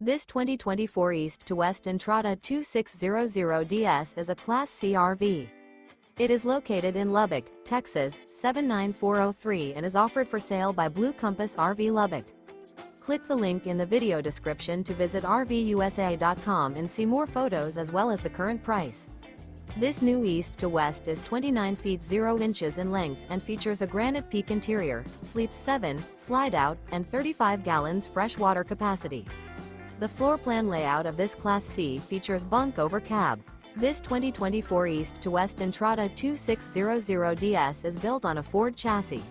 This 2024 East to West Entrada 2600DS is a Class C RV. It is located in Lubbock, Texas, 79403 and is offered for sale by Blue Compass RV Lubbock. Click the link in the video description to visit RVUSA.com and see more photos as well as the current price. This new East to West is 29 feet 0 inches in length and features a GRANITE PEAK interior, sleeps 7, slide-out, and 35 gallons fresh water capacity. The floor plan layout of this Class C features Bunk Over Cab. This 2024 East to West Entrada 2600DS is built on a Ford chassis.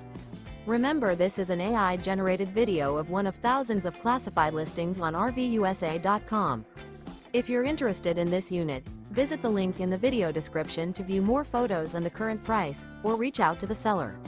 Remember, this is an AI-generated video of one of thousands of classified listings on RVUSA.com. If you're interested in this unit, visit the link in the video description to view more photos and the current price, or reach out to the seller.